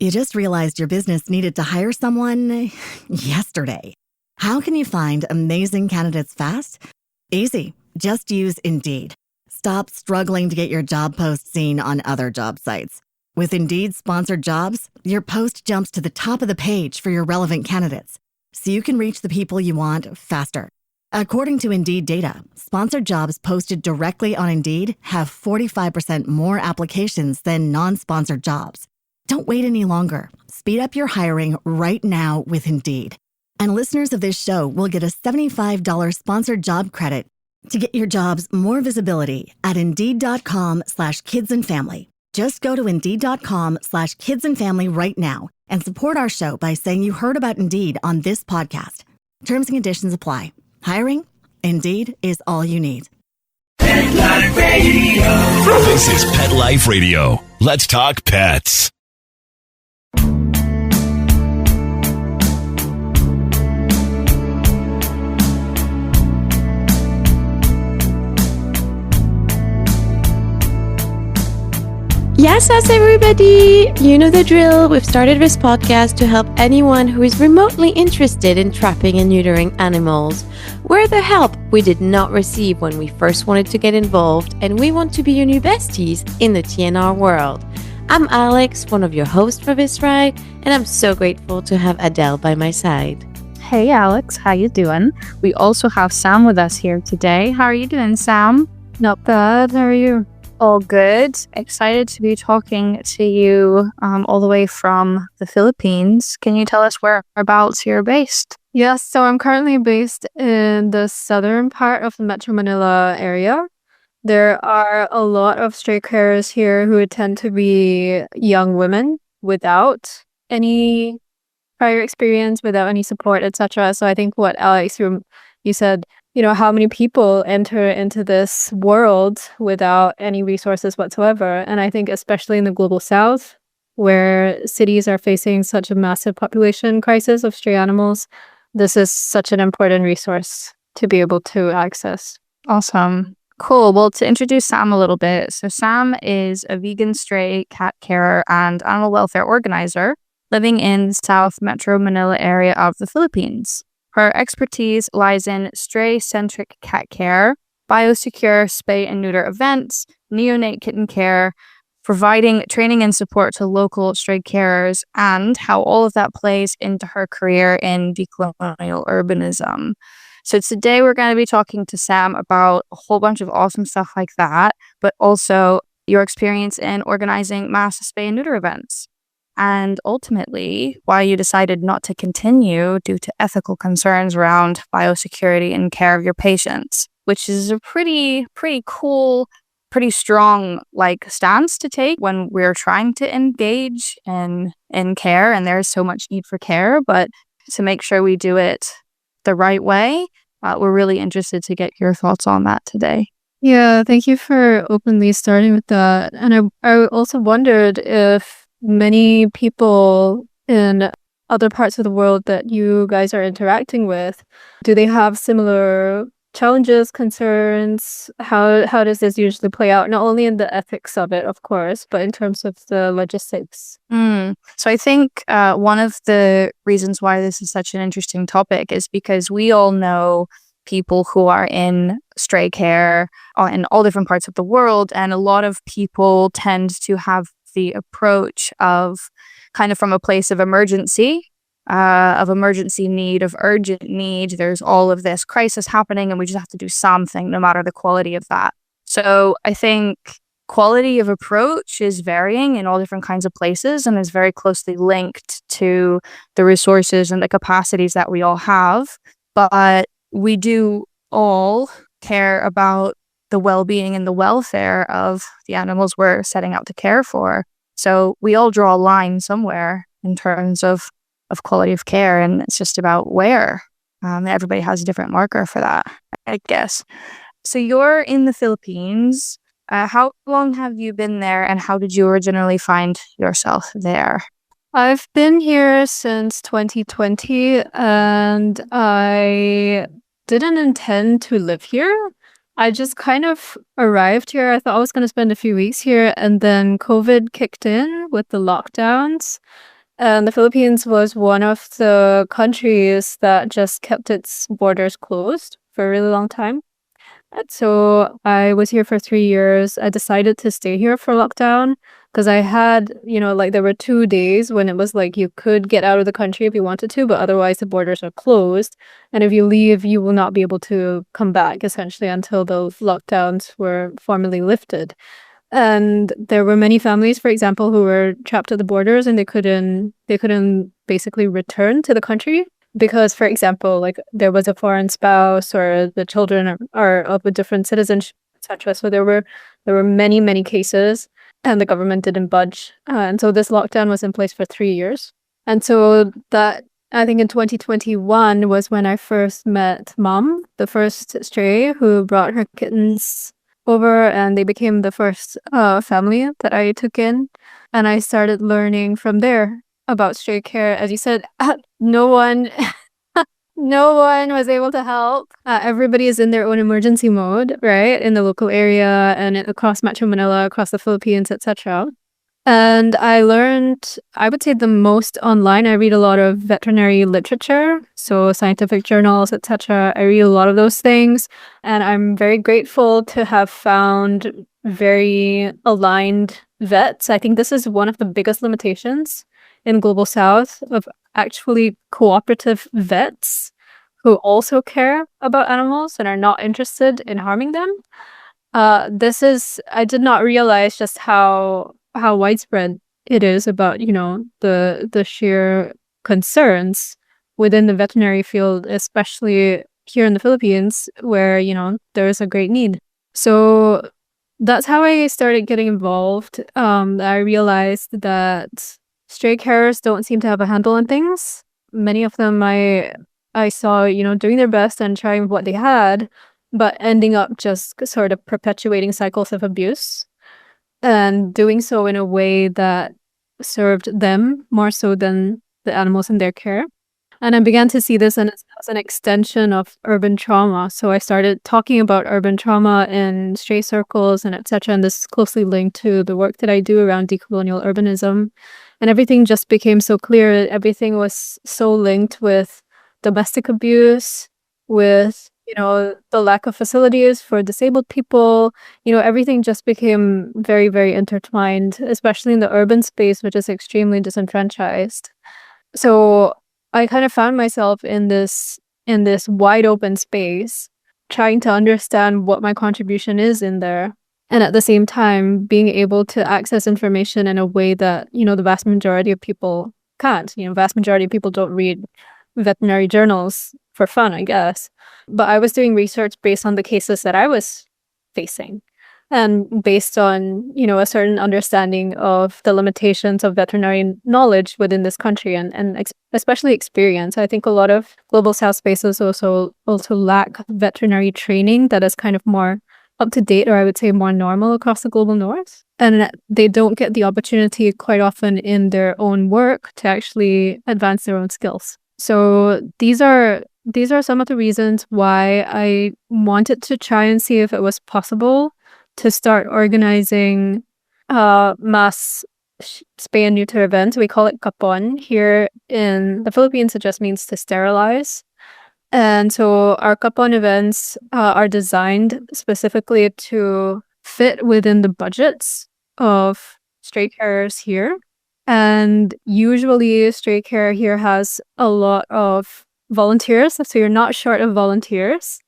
You just realized your business needed to hire someone yesterday. How can you find amazing candidates fast? Easy. Just use Indeed. Stop struggling to get your job post seen on other job sites. With Indeed sponsored jobs, your post jumps to the top of the page for your relevant candidates, so you can reach the people you want faster. According to Indeed data, sponsored jobs posted directly on Indeed have 45% more applications than non-sponsored jobs. Don't wait any longer. Speed up your hiring right now with Indeed. And listeners of this show will get a $75 sponsored job credit to get your jobs more visibility at Indeed.com/kidsandfamily. Just go to Indeed.com/kidsandfamily right now and support our show by saying you heard about Indeed on this podcast. Terms and conditions apply. Hiring? Indeed is all you need. Pet Life Radio. This is Pet Life Radio. Let's talk pets. Yes, everybody! You know the drill. We've started this podcast to help anyone who is remotely interested in trapping and neutering animals. We're the help we did not receive when we first wanted to get involved, and we want to be your new besties in the TNR world. I'm Alex, one of your hosts for this ride, and I'm so grateful to have Adele by my side. Hey Alex, how you doing? We also have Sam with us here today. How are you doing, Sam? Not bad. How are you? All good. Excited to be talking to you all the way from the Philippines. Can you tell us whereabouts you're based? Yes, so I'm currently based in the southern part of the Metro Manila area. There are a lot of stray carers here who tend to be young women without any prior experience, without any support, etc. So I think what Alex, you said, how many people enter into this world without any resources whatsoever. And I think especially in the global south, where cities are facing such a massive population crisis of stray animals, this is such an important resource to be able to access. Awesome. Cool. Well, to introduce Sam a little bit. So Sam is a vegan stray cat carer and animal welfare organizer living in South Metro Manila area of the Philippines. Her expertise lies in stray-centric cat care, biosecure spay and neuter events, neonate kitten care, providing training and support to local stray carers, and how all of that plays into her career in decolonial urbanism. So today we're going to be talking to Sam about a whole bunch of awesome stuff like that, but also your experience in organizing mass spay and neuter events. And ultimately, why you decided not to continue due to ethical concerns around biosecurity and care of your patients, which is a pretty cool, pretty strong stance to take when we're trying to engage in care, and there's so much need for care. But to make sure we do it the right way, we're really interested to get your thoughts on that today. Yeah, thank you for openly starting with that. And I also wondered if many people in other parts of the world that you guys are interacting with, do they have similar challenges, concerns? How does this usually play out? Not only in the ethics of it, of course, but in terms of the logistics. So I think one of the reasons why this is such an interesting topic is because we all know people who are in stray care in all different parts of the world, and a lot of people tend to have the approach of kind of from a place of emergency need, of urgent need. There's all of this crisis happening and we just have to do something no matter the quality of that. So I think quality of approach is varying in all different kinds of places and is very closely linked to the resources and the capacities that we all have. But we do all care about the well-being and the welfare of the animals we're setting out to care for. So we all draw a line somewhere in terms of quality of care, and it's just about where. Everybody has a different marker for that, I guess. So you're in the Philippines. How long have you been there, and how did you originally find yourself there? I've been here since 2020, and I didn't intend to live here. I just kind of arrived here. I thought I was going to spend a few weeks here, and then COVID kicked in with the lockdowns. And the Philippines was one of the countries that just kept its borders closed for a really long time. And so I was here for 3 years. I decided to stay here for lockdown because I had, like there were 2 days when it was like you could get out of the country if you wanted to, but otherwise the borders are closed. And if you leave, you will not be able to come back essentially until the lockdowns were formally lifted. And there were many families, for example, who were trapped at the borders and they couldn't basically return to the country because, for example, like there was a foreign spouse or the children are of a different citizenship, etc. So there were many, many cases and the government didn't budge. And so this lockdown was in place for 3 years. And so that, I think in 2021 was when I first met Mom, the first stray who brought her kittens over, and they became the first family that I took in. And I started learning from there about stray care. As you said, no one was able to help. Everybody is in their own emergency mode, right? In the local area and across Metro Manila, across the Philippines, etc. And I learned, I would say, the most online. I read a lot of veterinary literature, so scientific journals, etc. I read a lot of those things. And I'm very grateful to have found very aligned vets. I think this is one of the biggest limitations in Global South of actually cooperative vets who also care about animals and are not interested in harming them. I did not realize just how widespread it is about, the sheer concerns within the veterinary field, especially here in the Philippines, where, there is a great need. So that's how I started getting involved. I realized that stray carers don't seem to have a handle on things. Many of them I saw, doing their best and trying what they had, but ending up just sort of perpetuating cycles of abuse and doing so in a way that served them more so than the animals in their care. And I began to see this as an extension of urban trauma. So I started talking about urban trauma in stray circles and etc. And this is closely linked to the work that I do around decolonial urbanism. And everything just became so clear. Everything was so linked with domestic abuse, with the lack of facilities for disabled people. Everything just became very, very intertwined, especially in the urban space, which is extremely disenfranchised. So I kind of found myself in this wide open space, trying to understand what my contribution is in there. And at the same time, being able to access information in a way that, the vast majority of people can't. Vast majority of people don't read veterinary journals for fun, I guess. But I was doing research based on the cases that I was facing and based on, a certain understanding of the limitations of veterinary knowledge within this country and especially experience. I think a lot of Global South spaces also lack veterinary training that is kind of more up to date, or I would say more normal across the global north. And they don't get the opportunity quite often in their own work to actually advance their own skills. So these are some of the reasons why I wanted to try and see if it was possible to start organizing mass spay and neuter events. We call it kapon. Here in the Philippines, it just means to sterilize. And so our kapon events are designed specifically to fit within the budgets of stray carers here. And usually stray care here has a lot of volunteers. So you're not short of volunteers,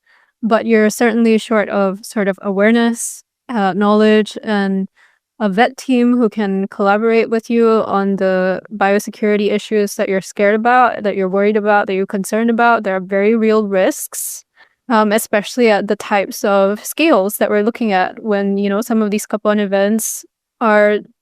but you're certainly short of sort of awareness, knowledge, and a vet team who can collaborate with you on the biosecurity issues that you're scared about, that you're worried about, that you're concerned about. There are very real risks, especially at the types of scales that we're looking at when, some of these kapon events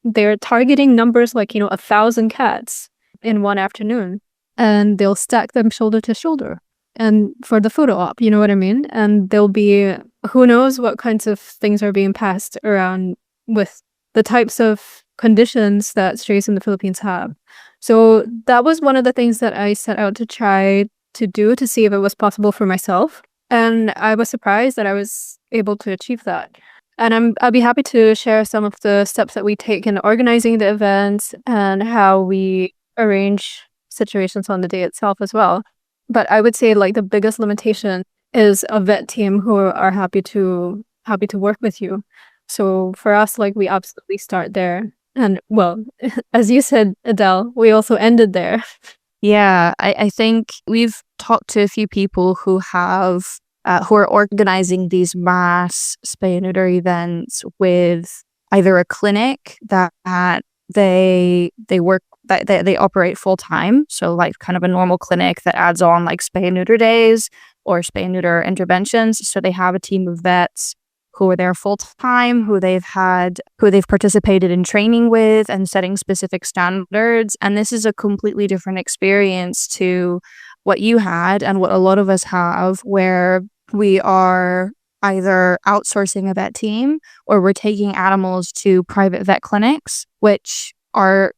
they're targeting numbers like, 1,000 cats in one afternoon, and they'll stack them shoulder to shoulder. And for the photo op, you know what I mean? And there'll be, who knows what kinds of things are being passed around with the types of conditions that strays in the Philippines have. So that was one of the things that I set out to try to do to see if it was possible for myself. And I was surprised that I was able to achieve that. And I'll be happy to share some of the steps that we take in organizing the events and how we arrange situations on the day itself as well. But I would say like the biggest limitation is a vet team who are happy to work with you. So for us, like we absolutely start there. And well, as you said, Adele, we also ended there. Yeah, I think we've talked to a few people who are organizing these mass spay and neuter events with either a clinic that they operate full time, so like kind of a normal clinic that adds on like spay and neuter days or spay and neuter interventions. So they have a team of vets who are there full time, who they've participated in training with and setting specific standards. And this is a completely different experience to what you had and what a lot of us have, where we are either outsourcing a vet team or we're taking animals to private vet clinics, which are,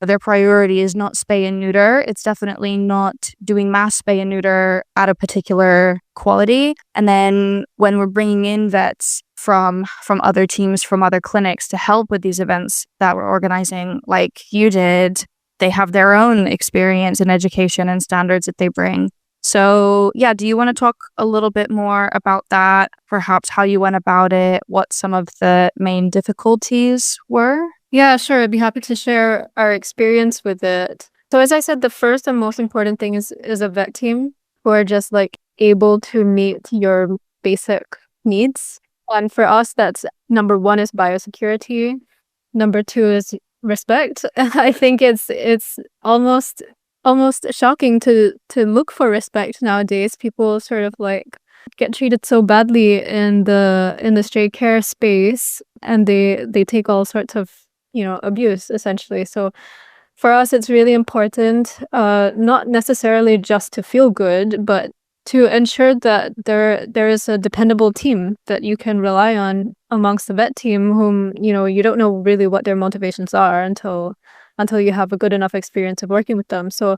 their priority is not spay and neuter. It's definitely not doing mass spay and neuter at a particular quality. And then when we're bringing in vets from other teams, from other clinics to help with these events that we're organizing, like you did, they have their own experience and education and standards that they bring. So yeah, do you want to talk a little bit more about that? Perhaps how you went about it, what some of the main difficulties were? Yeah, sure. I'd be happy to share our experience with it. So as I said, the first and most important thing is a vet team who are just like able to meet your basic needs. And for us, that's number one is biosecurity. Number two is respect. I think it's almost shocking to look for respect nowadays. People sort of like get treated so badly in the stray care space, and they take all sorts of abuse essentially. So for us, it's really important, not necessarily just to feel good, but to ensure that there is a dependable team that you can rely on amongst the vet team, whom you don't know really what their motivations are until you have a good enough experience of working with them. So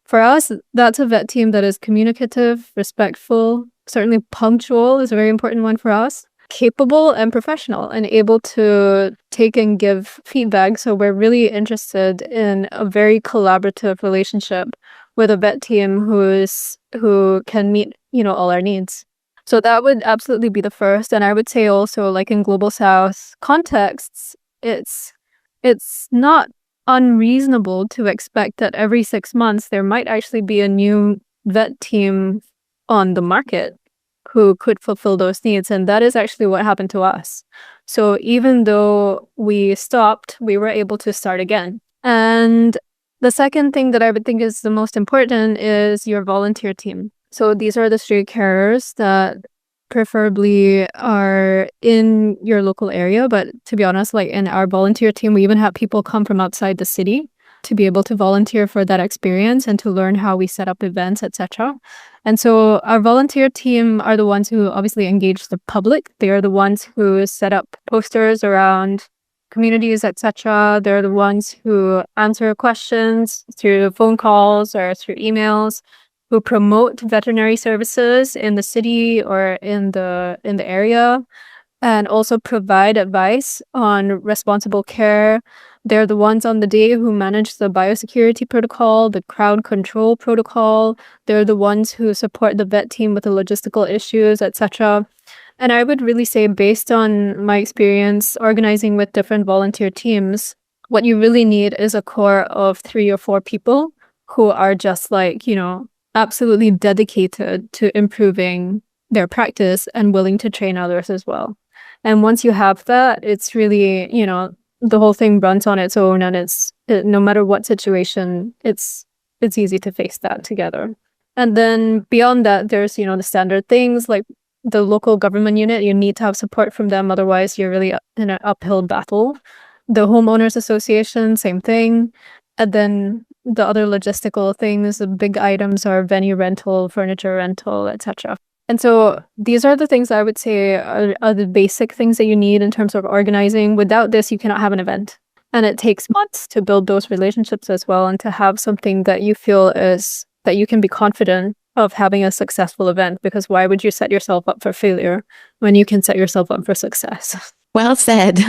for us, that's a vet team that is communicative, respectful, certainly punctual is a very important one for us, capable and professional, and able to take and give feedback. So we're really interested in a very collaborative relationship with a vet team who can meet all our needs. So that would absolutely be the first. And I would say also, like in Global South contexts, it's not unreasonable to expect that every 6 months there might actually be a new vet team on the market who could fulfill those needs. And that is actually what happened to us. So even though we stopped, we were able to start again. And the second thing that I would think is the most important is your volunteer team. So these are the stray carers that preferably are in your local area. But to be honest, like in our volunteer team, we even have people come from outside the city to be able to volunteer for that experience and to learn how we set up events, etc. And so our volunteer team are the ones who obviously engage the public. They are the ones who set up posters around communities, etc. They're the ones who answer questions through phone calls or through emails, who promote veterinary services in the city or in the area, and also provide advice on responsible care. They're the ones on the day who manage the biosecurity protocol, the crowd control protocol. They're the ones who support the vet team with the logistical issues, etc. And I would really say, based on my experience organizing with different volunteer teams, what you really need is a core of 3 or 4 people who are just like, absolutely dedicated to improving their practice and willing to train others as well. And once you have that, it's really, the whole thing runs on its own, and no matter what situation, it's easy to face that together. And then beyond that, there's, the standard things like the local government unit. You need to have support from them. Otherwise, you're really in an uphill battle. The homeowners association, same thing. And then the other logistical things, the big items are venue rental, furniture rental, etc. And so these are the things I would say are the basic things that you need in terms of organizing. Without this, you cannot have an event. And it takes months to build those relationships as well, and to have something that you feel is that you can be confident of having a successful event, because why would you set yourself up for failure when you can set yourself up for success? Well said.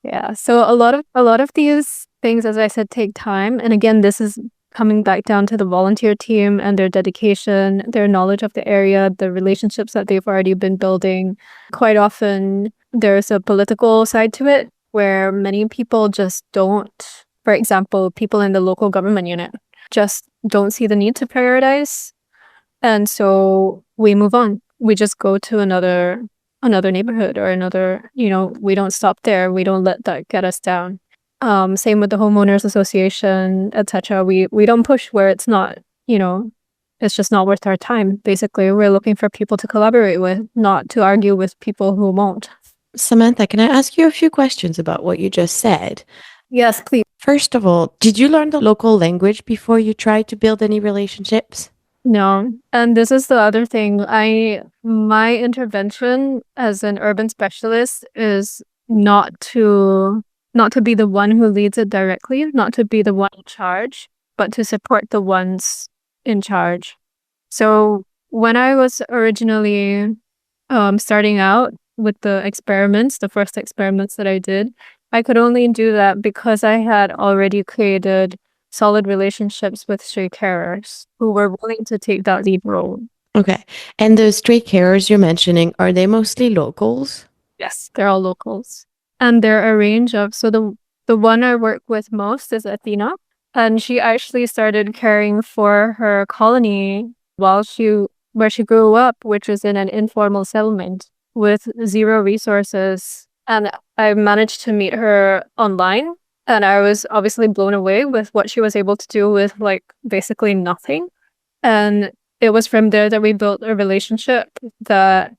Yeah. So a lot of these things, as I said, take time. And again, this is coming back down to the volunteer team and their dedication, their knowledge of the area, the relationships that they've already been building. Quite often, there's a political side to it where many people just don't, for example, people in the local government unit just don't see the need to prioritize. And so we move on. We just go to another neighborhood or another, we don't stop there. We don't let that get us down. Same with the homeowners association, etc. We don't push where it's not, it's just not worth our time. Basically, we're looking for people to collaborate with, not to argue with people who won't. Samantha, can I ask you a few questions about what you just said? Yes, please. First of all, did you learn the local language before you tried to build any relationships? No. And this is the other thing. My intervention as an urban specialist is not to be the one who leads it directly, not to be the one in charge, but to support the ones in charge. So when I was originally starting out with the first experiments that I did, I could only do that because I had already created solid relationships with stray carers who were willing to take that lead role. Okay. And the stray carers you're mentioning, are they mostly locals? Yes, they're all locals. And they're a range of, so the one I work with most is Athena. And she actually started caring for her colony where she grew up, which was in an informal settlement with zero resources. And I managed to meet her online. And I was obviously blown away with what she was able to do with basically nothing. And it was from there that we built a relationship that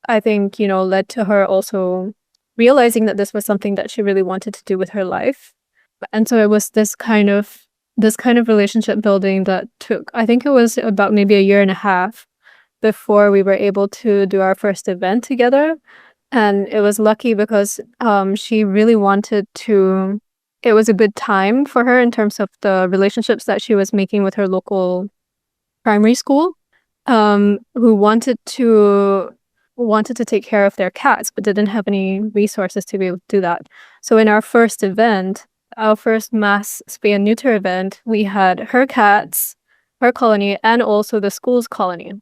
I think, led to her also realizing that this was something that she really wanted to do with her life. And so it was this kind of relationship building that took, I think it was about maybe a year and a half before we were able to do our first event together. And it was lucky because she really wanted to. It was a good time for her in terms of the relationships that she was making with her local primary school, who wanted to take care of their cats, but didn't have any resources to be able to do that. So in our first event, our first mass spay and neuter event, we had her cats, her colony, and also the school's colony.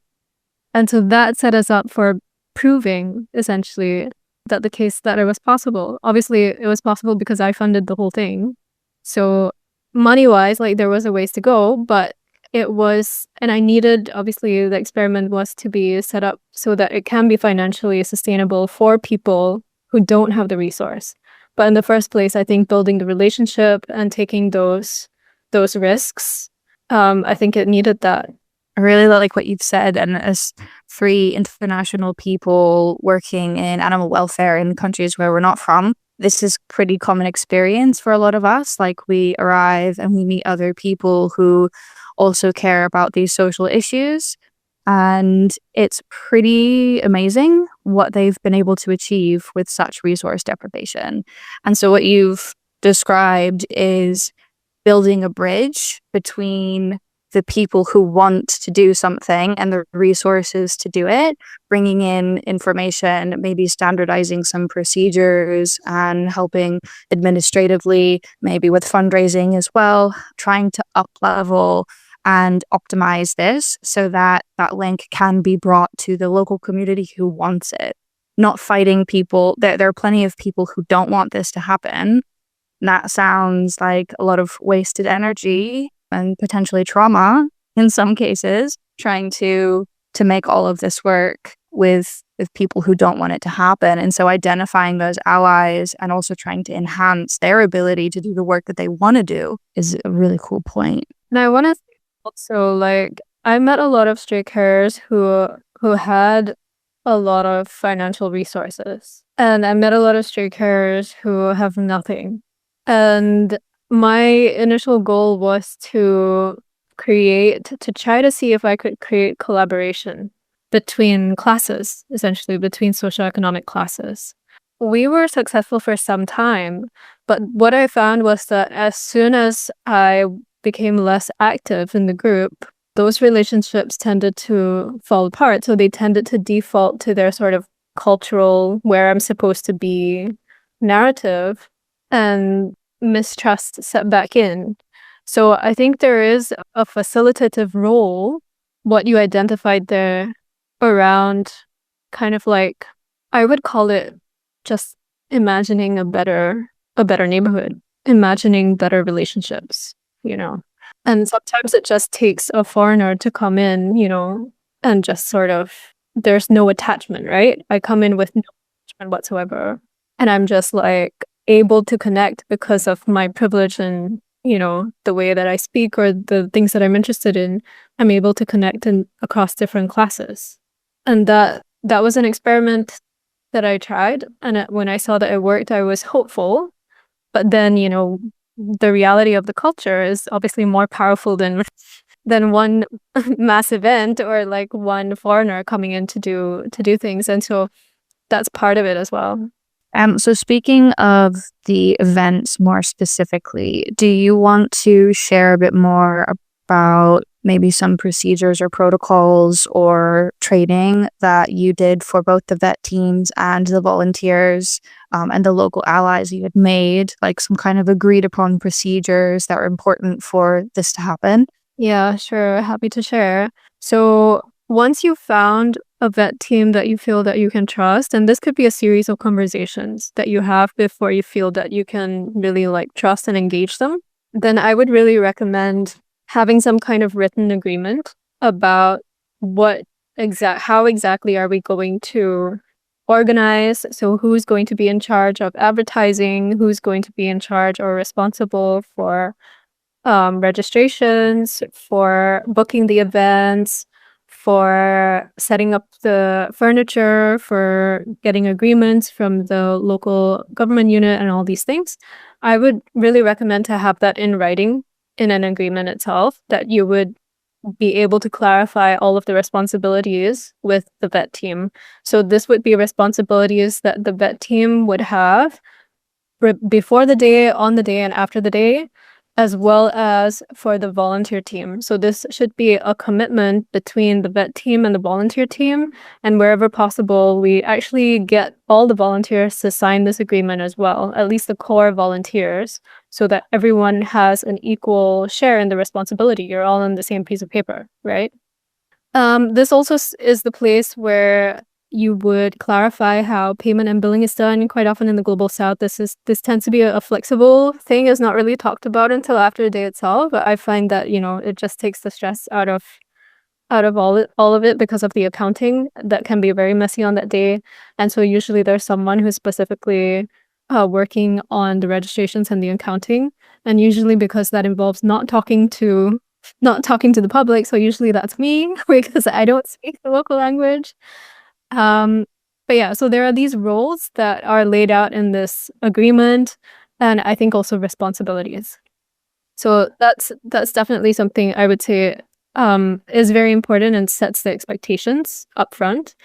And so that set us up for proving, essentially, that it was possible. Obviously, it was possible because I funded the whole thing. So money-wise, there was a ways to go, but it was, and I needed, obviously, the experiment was to be set up so that it can be financially sustainable for people who don't have the resource. But in the first place, I think building the relationship and taking those risks, I think it needed that. I really like what you've said, and as 3 international people working in animal welfare in countries where we're not from, this is pretty common experience for a lot of us. We arrive and we meet other people who also care about these social issues, and it's pretty amazing what they've been able to achieve with such resource deprivation. And so what you've described is building a bridge between the people who want to do something and the resources to do it, bringing in information, maybe standardizing some procedures and helping administratively, maybe with fundraising as well, trying to up-level and optimize this so that that link can be brought to the local community who wants it. Not fighting people. There are plenty of people who don't want this to happen. And that sounds like a lot of wasted energy and potentially trauma in some cases, trying to make all of this work with people who don't want it to happen. And so identifying those allies and also trying to enhance their ability to do the work that they want to do is a really cool point. And I want to also, I met a lot of stray carers who had a lot of financial resources. And I met a lot of stray carers who have nothing. And my initial goal was to try to see if I could create collaboration between classes, essentially between socioeconomic classes. We were successful for some time, but what I found was that as soon as I became less active in the group, those relationships tended to fall apart. So they tended to default to their sort of cultural, where I'm supposed to be narrative, and mistrust set back in. So I think there is a facilitative role, what you identified there, around kind of like, I would call it just imagining a better neighborhood, imagining better relationships, you know. And sometimes it just takes a foreigner to come in, you know, and just sort of, there's no attachment, right? I come in with no attachment whatsoever. And I'm just like able to connect because of my privilege and, you know, the way that I speak or the things that I'm interested in. I'm able to connect across different classes. And that was an experiment that I tried. And when I saw that it worked, I was hopeful. But then, you know, the reality of the culture is obviously more powerful than one mass event or like one foreigner coming in to do things. And so that's part of it as well. So speaking of the events more specifically, do you want to share a bit more about maybe some procedures or protocols or training that you did for both the vet teams and the volunteers and the local allies you had made, like some kind of agreed upon procedures that were important for this to happen? Yeah, sure. Happy to share. So once you've found a vet team that you feel that you can trust, and this could be a series of conversations that you have before you feel that you can really like trust and engage them, then I would really recommend having some kind of written agreement about how exactly are we going to organize. So who's going to be in charge of advertising, who's going to be in charge or responsible for registrations, for booking the events, for setting up the furniture, for getting agreements from the local government unit and all these things. I would really recommend to have that in writing in an agreement itself, that you would be able to clarify all of the responsibilities with the vet team. So this would be responsibilities that the vet team would have before the day, on the day, and after the day, as well as for the volunteer team. So this should be a commitment between the vet team and the volunteer team. And wherever possible, we actually get all the volunteers to sign this agreement as well, at least the core volunteers, so that everyone has an equal share in the responsibility. You're all on the same piece of paper, right? This also is the place where you would clarify how payment and billing is done. Quite often in the Global South, this tends to be a flexible thing. It's not really talked about until after the day itself. But I find that, you know, it just takes the stress out of all of it because of the accounting that can be very messy on that day. And so usually there's someone who's specifically working on the registrations and the accounting. And usually because that involves not talking to the public, so usually that's me because I don't speak the local language. But yeah, so there are these roles that are laid out in this agreement, and I think also responsibilities. So that's definitely something I would say is very important and sets the expectations up front.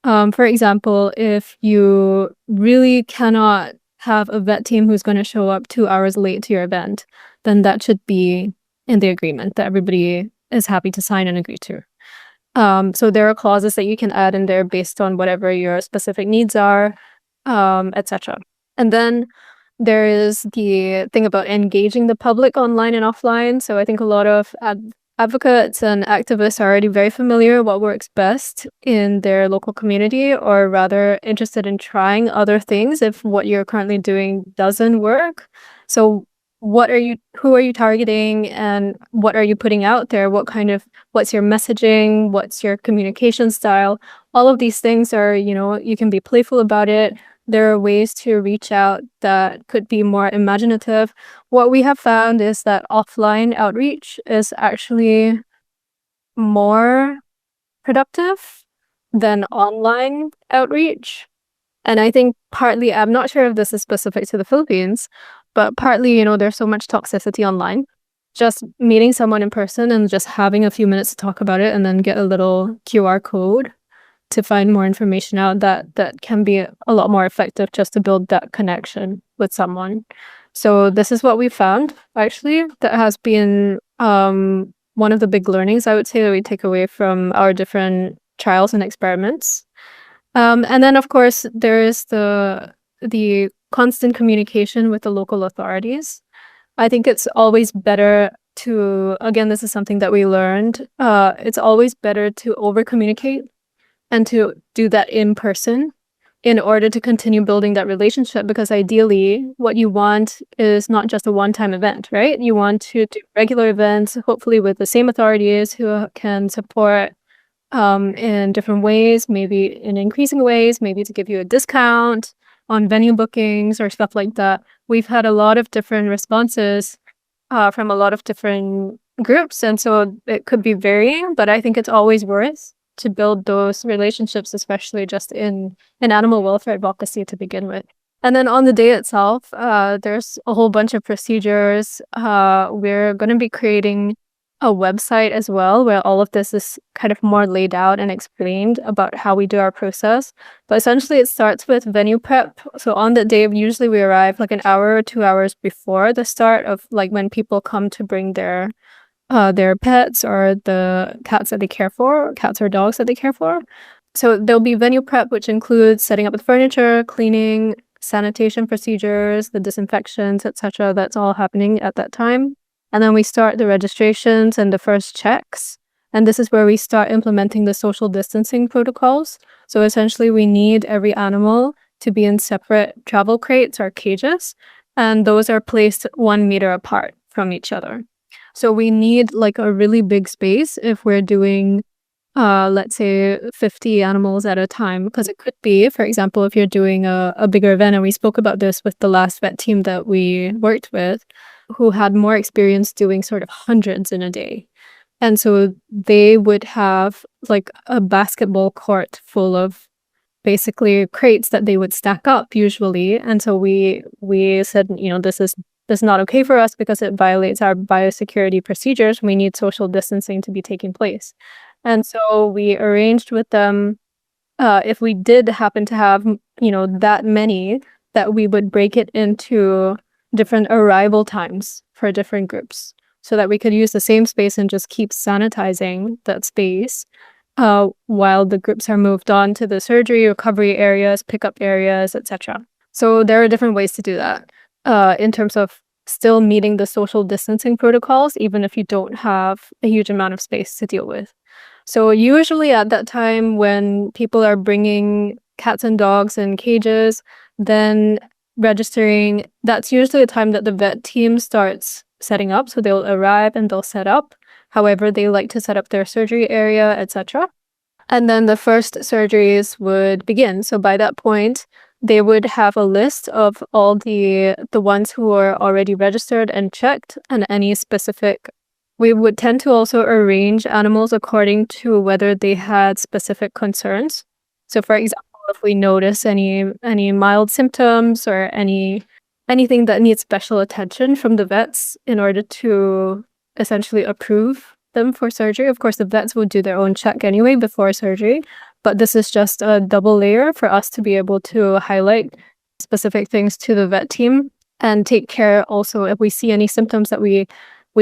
For example, if you really cannot have a vet team who's going to show up 2 hours late to your event, then that should be in the agreement that everybody is happy to sign and agree to. So there are clauses that you can add in there based on whatever your specific needs are, etc. And then there is the thing about engaging the public online and offline. So I think a lot of advocates and activists are already very familiar what works best in their local community, or rather interested in trying other things if what you're currently doing doesn't work. So who are you targeting, and what are you putting out there? What's your messaging? What's your communication style? All of these things are, you know, you can be playful about it. There are ways to reach out that could be more imaginative. What we have found is that offline outreach is actually more productive than online outreach. And I think partly, I'm not sure if this is specific to the Philippines, but partly, you know, there's so much toxicity online. Just meeting someone in person and just having a few minutes to talk about it and then get a little QR code to find more information out, that can be a lot more effective just to build that connection with someone. So this is what we found, actually, that has been one of the big learnings, I would say, that we take away from our different trials and experiments. And then, of course, there is the constant communication with the local authorities. I think it's always better to, again, this is something that we learned, it's always better to over-communicate and to do that in person in order to continue building that relationship, because ideally what you want is not just a one-time event, right? You want to do regular events, hopefully with the same authorities who can support in different ways, maybe in increasing ways, maybe to give you a discount on venue bookings or stuff like that. We've had a lot of different responses from a lot of different groups, and so it could be varying, but I think it's always worth to build those relationships, especially just in animal welfare advocacy to begin with. And then on the day itself, there's a whole bunch of procedures. We're going to be creating a website as well, where all of this is kind of more laid out and explained about how we do our process. But essentially it starts with venue prep. So on that day, usually we arrive like an hour or 2 hours before the start of, like, when people come to bring their pets or the cats that they care for, cats or dogs that they care for. So there'll be venue prep, which includes setting up the furniture, cleaning, sanitation procedures, the disinfections, etc. That's all happening at that time. And then we start the registrations and the first checks. And this is where we start implementing the social distancing protocols. So essentially we need every animal to be in separate travel crates or cages, and those are placed 1 meter apart from each other. So we need like a really big space if we're doing, let's say, 50 animals at a time. Because it could be, for example, if you're doing a bigger event, and we spoke about this with the last vet team that we worked with, who had more experience doing sort of hundreds in a day. And so they would have like a basketball court full of basically crates that they would stack up usually. And so we said, this is not okay for us because it violates our biosecurity procedures. We need social distancing to be taking place. And so we arranged with them, if we did happen to have, that many, that we would break it into different arrival times for different groups so that we could use the same space and just keep sanitizing that space while the groups are moved on to the surgery, recovery areas, pickup areas, etc. So there are different ways to do that in terms of still meeting the social distancing protocols, even if you don't have a huge amount of space to deal with. So usually at that time when people are bringing cats and dogs in cages, then registering, that's usually the time that the vet team starts setting up. So they'll arrive and they'll set up however they like to set up their surgery area, etc. And then the first surgeries would begin. So by that point, they would have a list of all the ones who are already registered and checked, and any specific. We would tend to also arrange animals according to whether they had specific concerns. So for example, if we notice any mild symptoms or anything that needs special attention from the vets in order to essentially approve them for surgery. Of course, the vets would do their own check anyway before surgery, but this is just a double layer for us to be able to highlight specific things to the vet team and take care also if we see any symptoms that we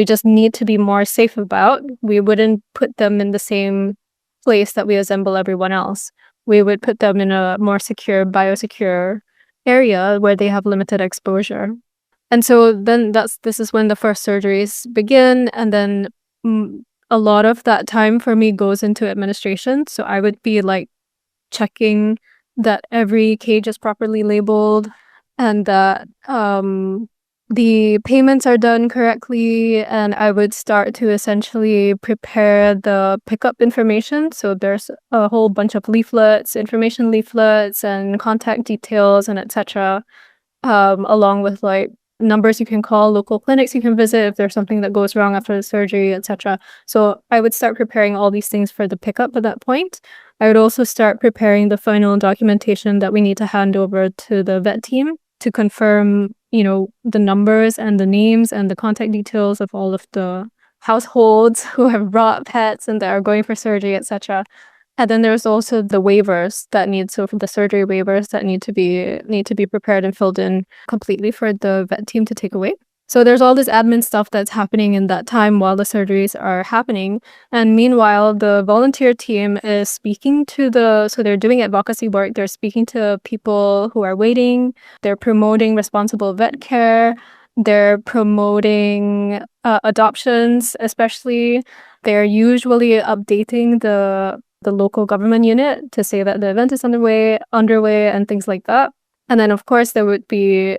just need to be more safe about. We wouldn't put them in the same place that we assemble everyone else. We would put them in a more secure, biosecure area where they have limited exposure. And so then this is when the first surgeries begin. And then a lot of that time for me goes into administration. So I would be like checking that every cage is properly labeled and that the payments are done correctly, and I would start to essentially prepare the pickup information. So there's a whole bunch of leaflets, information leaflets, and contact details, and etc. Along with like numbers you can call, local clinics you can visit if there's something that goes wrong after the surgery, etc. So I would start preparing all these things for the pickup at that point. I would also start preparing the final documentation that we need to hand over to the vet team to confirm the numbers and the names and the contact details of all of the households who have brought pets and that are going for surgery, etc. And then there's also the waivers for the surgery waivers that need to be prepared and filled in completely for the vet team to take away. So there's all this admin stuff that's happening in that time while the surgeries are happening. And meanwhile, the volunteer team is speaking to so they're doing advocacy work. They're speaking to people who are waiting. They're promoting responsible vet care. They're promoting adoptions, especially. They're usually updating the local government unit to say that the event is underway, and things like that. And then, of course, there would be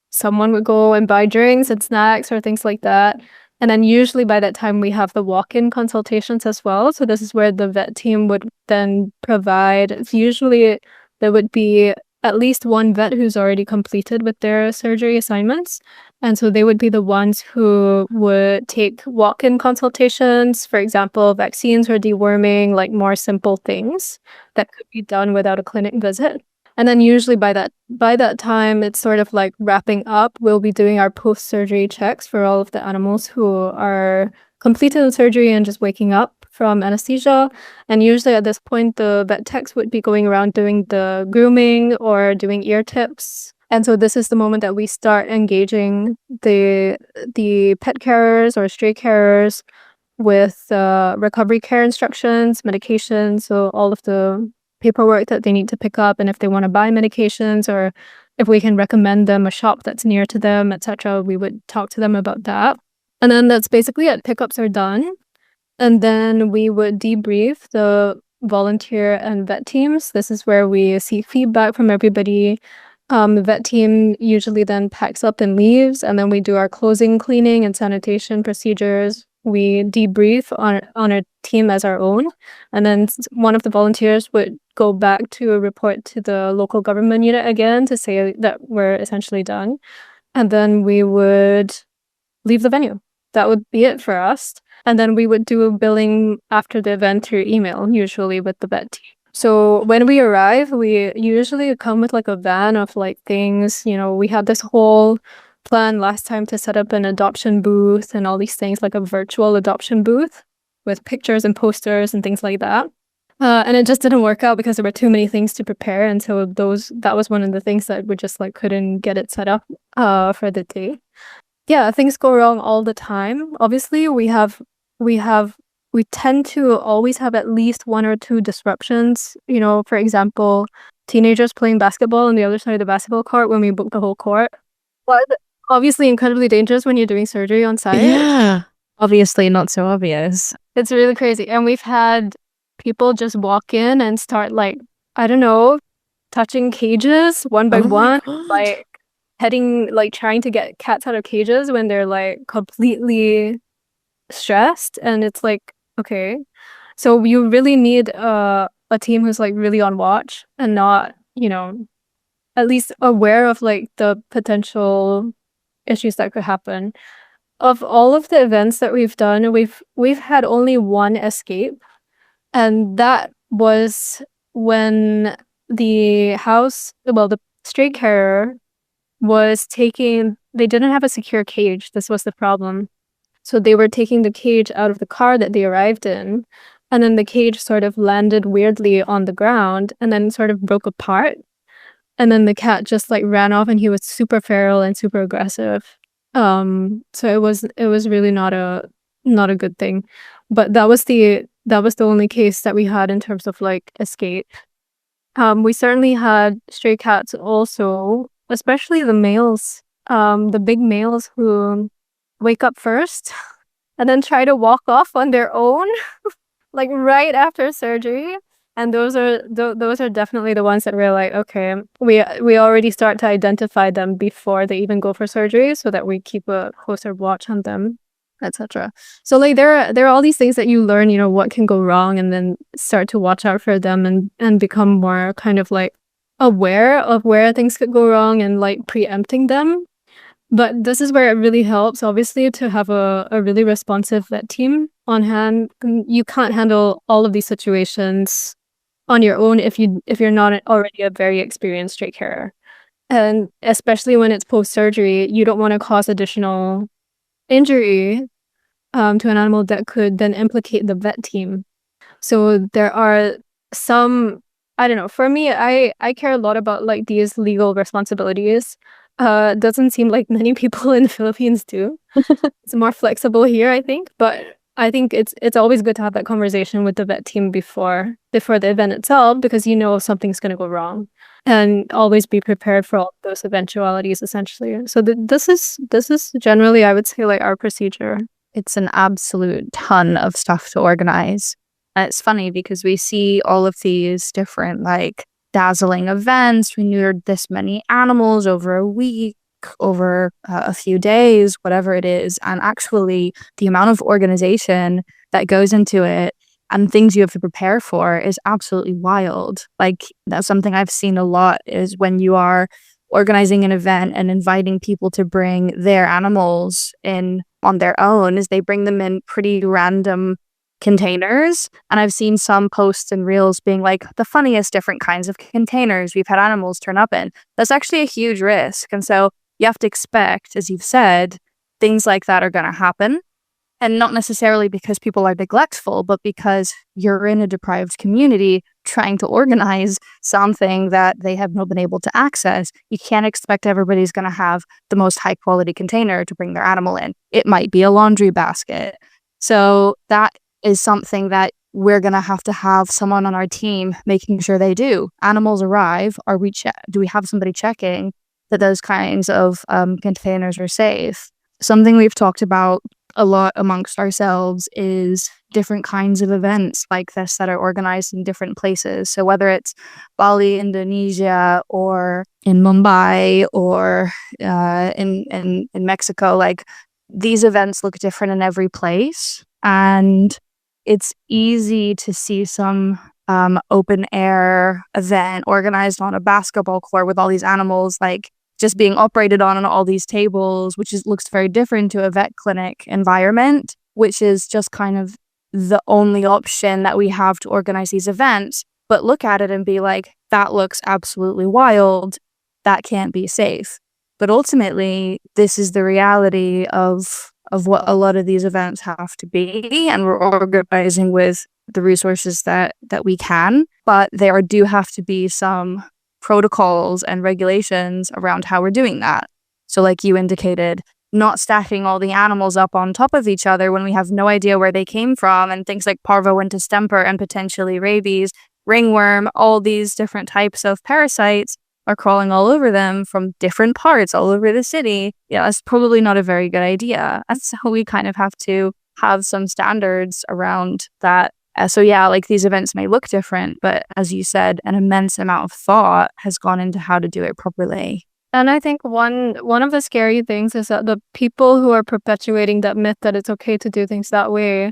someone would go and buy drinks and snacks or things like that. And then usually by that time, we have the walk-in consultations as well. So this is where the vet team would then provide. Usually there would be at least one vet who's already completed with their surgery assignments. And so they would be the ones who would take walk-in consultations, for example, vaccines or deworming, like more simple things that could be done without a clinic visit. And then usually by that time, it's sort of like wrapping up. We'll be doing our post-surgery checks for all of the animals who are completed the surgery and just waking up from anesthesia. And usually at this point, the vet techs would be going around doing the grooming or doing ear tips. And so this is the moment that we start engaging the pet carers or stray carers with recovery care instructions, medications, so all of the paperwork that they need to pick up, and if they want to buy medications or if we can recommend them a shop that's near to them, etc., we would talk to them about that. And then that's basically it. Pickups are done. And then we would debrief the volunteer and vet teams. This is where we seek feedback from everybody. The vet team usually then packs up and leaves, and then we do our closing cleaning and sanitation procedures. We debrief on our team as our own, and then one of the volunteers would go back to report to the local government unit again to say that we're essentially done. And then we would leave the venue. That would be it for us. And then we would do billing after the event through email, usually with the vet team. So when we arrive, we usually come with like a van of like things. We had this whole plan last time to set up an adoption booth and all these things, like a virtual adoption booth with pictures and posters and things like that. And it just didn't work out because there were too many things to prepare. And so that was one of the things that we just like couldn't get it set up for the day. Yeah, things go wrong all the time. Obviously, we tend to always have at least one or two disruptions. For example, teenagers playing basketball on the other side of the basketball court when we book the whole court. But obviously incredibly dangerous when you're doing surgery on site. Yeah. Obviously not so obvious. It's really crazy. And we've had people just walk in and start like, I don't know, touching cages one by one, like trying to get cats out of cages when they're like completely stressed. And it's like, okay, so you really need a team who's like really on watch and not, at least aware of like the potential issues that could happen. Of all of the events that we've done, we've had only one escape, and that was when the stray carer they didn't have a secure cage. This was the problem. So they were taking the cage out of the car that they arrived in, and then the cage sort of landed weirdly on the ground and then sort of broke apart. And then the cat just like ran off, and he was super feral and super aggressive. So it was really not a good thing. But that was the only case that we had in terms of like escape. We certainly had stray cats also, especially the males, the big males who wake up first and then try to walk off on their own, like right after surgery. And those are definitely the ones that we're like, okay, we already start to identify them before they even go for surgery, so that we keep a closer watch on them, etc. So like there are all these things that you learn, what can go wrong, and then start to watch out for them and become more kind of like aware of where things could go wrong and like preempting them. But this is where it really helps, obviously, to have a really responsive vet team on hand. You can't handle all of these situations on your own if you're not already a very experienced stray carer. And especially when it's post-surgery, you don't want to cause additional injury to an animal that could then implicate the vet team. So there are some, I don't know, for me, I care a lot about like these legal responsibilities. Doesn't seem like many people in the Philippines do. It's more flexible here, I think. But I think it's always good to have that conversation with the vet team before the event itself, because you know something's going to go wrong, and always be prepared for all those eventualities. Essentially, so this is generally, I would say, like our procedure. It's an absolute ton of stuff to organize. And it's funny because we see all of these different like dazzling events. We neutered this many animals over a week, over a few days, whatever it is. And actually, the amount of organization that goes into it and things you have to prepare for is absolutely wild. Like, that's something I've seen a lot, is when you are organizing an event and inviting people to bring their animals in on their own, is they bring them in pretty random containers. And I've seen some posts and reels being like, the funniest different kinds of containers we've had animals turn up in. That's actually a huge risk. And so you have to expect, as you've said, things like that are going to happen. And not necessarily because people are neglectful, but because you're in a deprived community trying to organize something that they have not been able to access. You can't expect everybody's going to have the most high quality container to bring their animal in. It might be a laundry basket. So that is something that we're going to have someone on our team making sure they do. Animals arrive. Do we have somebody checking that those kinds of containers are safe? Something we've talked about a lot amongst ourselves is different kinds of events like this that are organized in different places. So whether it's Bali, Indonesia, or in Mumbai, or in Mexico, like, these events look different in every place. And it's easy to see some open air event organized on a basketball court with all these animals, like, just being operated on all these tables, which looks very different to a vet clinic environment, which is just kind of the only option that we have to organize these events. But look at it and be like, that looks absolutely wild. That can't be safe. But ultimately, this is the reality of what a lot of these events have to be, and we're organizing with the resources that we can. But there do have to be some protocols and regulations around how we're doing that. So like you indicated, not stacking all the animals up on top of each other when we have no idea where they came from, and things like parvo and distemper and potentially rabies, ringworm, all these different types of parasites are crawling all over them from different parts all over the city. Yeah, that's probably not a very good idea. And so we kind of have to have some standards around that. So yeah, like, these events may look different, but as you said, an immense amount of thought has gone into how to do it properly. And I think one of the scary things is that the people who are perpetuating that myth that it's okay to do things that way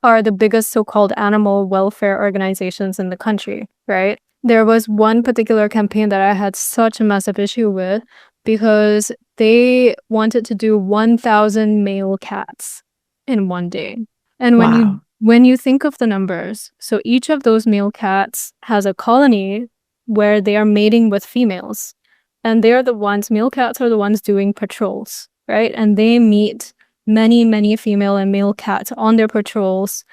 are the biggest so-called animal welfare organizations in the country, right? There was one particular campaign that I had such a massive issue with, because they wanted to do 1,000 male cats in one day. And when you think of the numbers, so each of those male cats has a colony where they are mating with females. And male cats are the ones doing patrols, right? And they meet many, many female and male cats on their patrols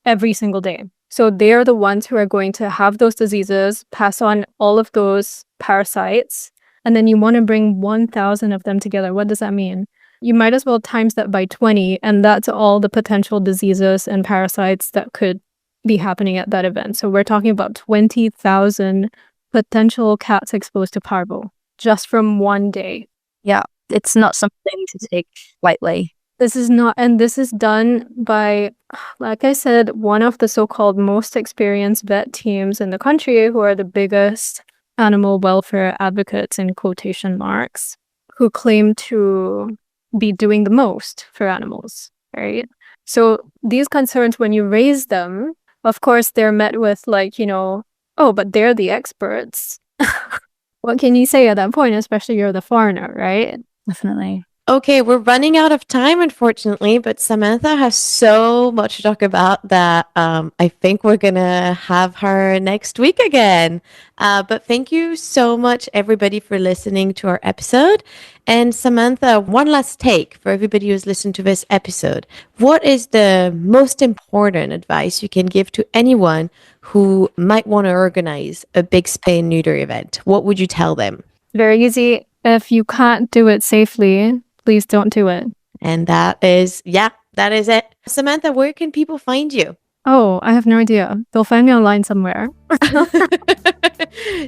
every single day. So they're the ones who are going to have those diseases, pass on all of those parasites, and then you want to bring 1,000 of them together. What does that mean? You might as well times that by 20, and that's all the potential diseases and parasites that could be happening at that event. So we're talking about 20,000 potential cats exposed to parvo just from one day. Yeah, it's not something to take lightly. This is not, and this is done by, like I said, one of the so-called most experienced vet teams in the country, who are the biggest animal welfare advocates in quotation marks, who claim to be doing the most for animals, right? So these concerns, when you raise them, of course, they're met with like, oh, but they're the experts. What can you say at that point, especially you're the foreigner, right? Definitely. Okay, we're running out of time, unfortunately, but Samantha has so much to talk about that I think we're going to have her next week again. But thank you so much, everybody, for listening to our episode. And Samantha, one last take for everybody who's listened to this episode. What is the most important advice you can give to anyone who might want to organize a big spay and neuter event? What would you tell them? Very easy. if you can't do it safely, please don't do it. And that is it. Samantha, where can people find you? Oh, I have no idea. They'll find me online somewhere.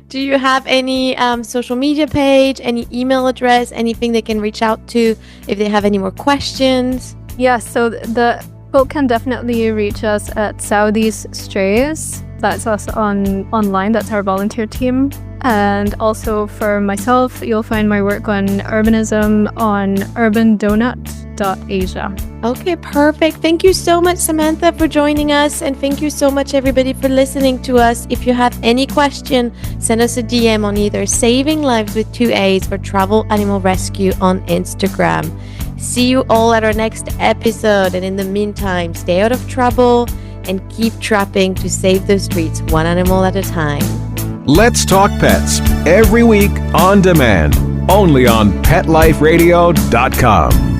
Do you have any social media page, any email address, anything they can reach out to if they have any more questions? Yes, so the people can definitely reach us at Saudis Strays. That's us online. That's our volunteer team. And also for myself, you'll find my work on urbanism on urbandonut.asia. Okay, perfect. Thank you so much, Samantha, for joining us. And thank you so much, everybody, for listening to us. If you have any question, send us a DM on either Saaving Lives with 2 A's or Travel Animal Rescue on Instagram. See you all at our next episode. And in the meantime, stay out of trouble and keep trapping to save the streets one animal at a time. Let's Talk Pets, every week on demand, only on PetLifeRadio.com.